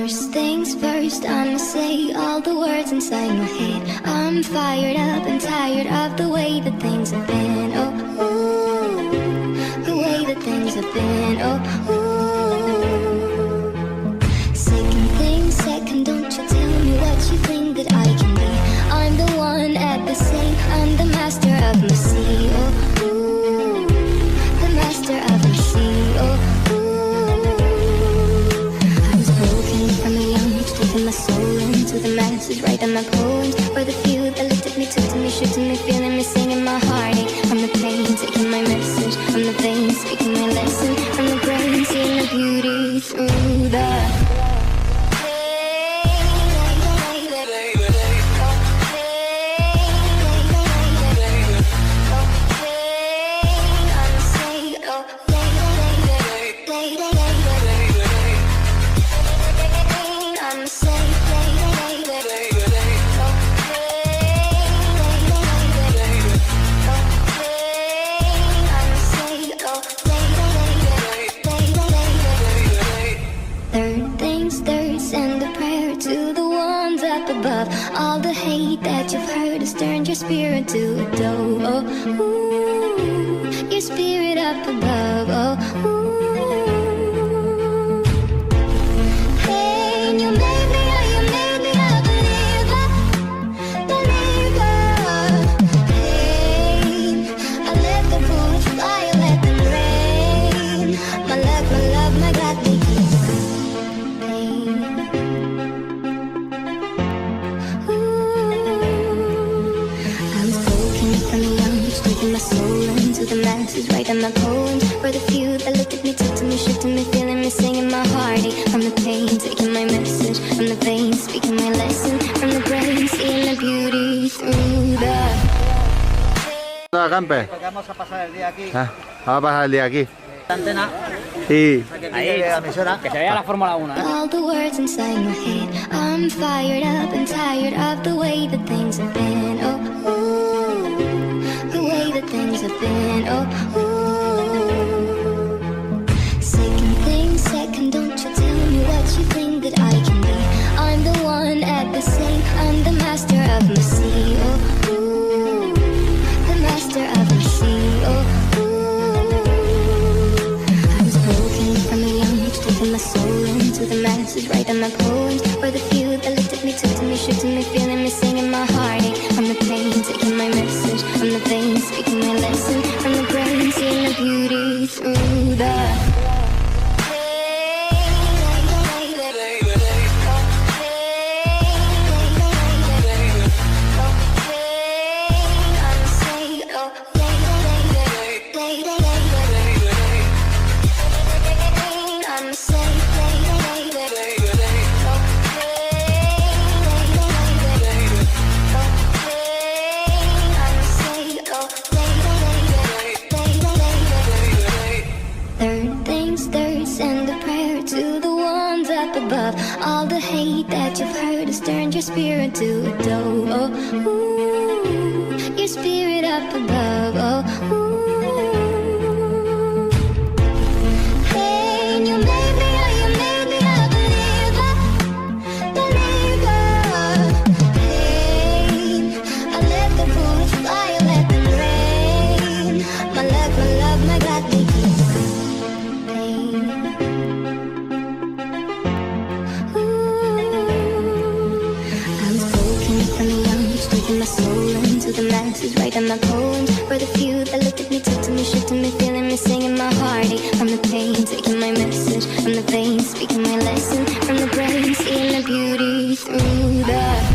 First things first, I'ma say all the words inside my head. I'm fired up and tired of the way that things have been. Oh, ooh, the way that things have been. Oh, ooh. Second thing second, don't you tell me what you think that I can be. I'm the one at the same, I'm the master of my sea. Oh, ooh, the master of my sea. Oh, my soul into the masses, writing my poems for the few that looked at me, took to me, shook to me, feeling me, singing my heartache. From the pain, taking my message from the veins, speaking my lesson from the brain, seeing the beauty through the all the hate that you've heard has turned your spirit to a dough. Oh, ooh, your spirit up above. Oh, ooh. Hey, you made me a believer, believer. Hey, I let the bullets fly, I let them rain. My luck, my love, my God, they keep my soul into the masses, writing my poems for the few that looked at me, took to me, shook to me, feeling me, singing my heartache from the pain, taking my message from the veins, speaking my lesson from the brain, seeing the beauty through the. Campe. Vamos a pasar el día aquí. Vamos a pasar el día aquí. La antena. Sí. Ahí, la emisora. Que se vea la Fórmula 1. All the words inside my head, I'm fired up and tired of the way that things have been. Oh, ooh, the way that things have been. Oh, ooh. Second thing second, don't you tell me what you think that I can be. I'm the one at the same, I'm the master of my sea. Oh, ooh, the master of my sea. Oh, my soul into the masses, writing my poems for the few that looked at me, took to me, shook to me, feeling me, singing my heartache from the pain, taking my message from the veins, speaking my lesson from the brain, seeing the beauty through the. All the hate that you've heard has turned your spirit to a dough. Oh, ooh, your spirit up above. Oh, ooh. Hey, you made me a believer, believer. Hey, I let the bullets fly, I let them rain. My luck, my love, my God, they keep my soul into the masses, writing my poems for the few that looked at me, took to me, shook to me, feeling me, singing my heartache from the pain, taking my message from the veins, speaking my lesson from the brain, seeing the beauty through the.